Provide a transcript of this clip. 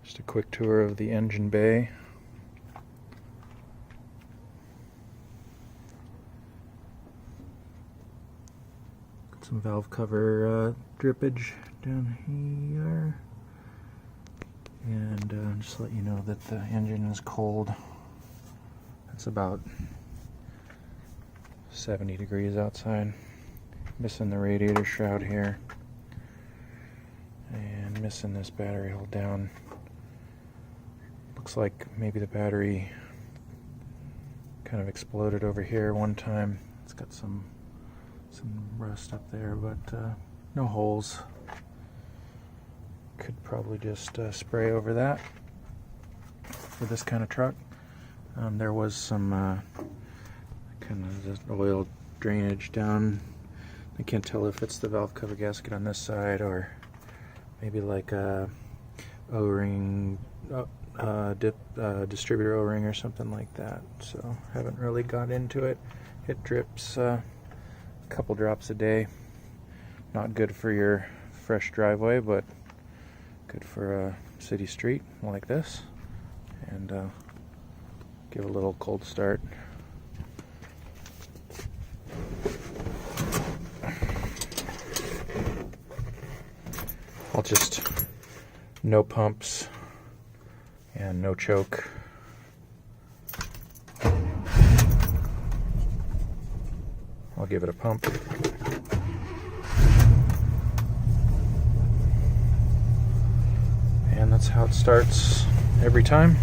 Just a quick tour of the engine bay. Some valve cover drippage down here. And just to let you know that the engine is cold. It's about 70 degrees outside. Missing the radiator shroud here. And missing this battery hold down. Looks like maybe the battery kind of exploded over here one time. It's got some rust up there, but no holes. Could probably just spray over that for this kind of truck. There was some kind of just oil drainage down. I can't tell if it's the valve cover gasket on this side or maybe like a O-ring, distributor O-ring or something like that. So haven't really got into it. It drips a couple drops a day. Not good for your fresh driveway, but good for a city street like this. And give a little cold start. I'll just no pumps and no choke. I'll give it a pump. And that's how it starts every time.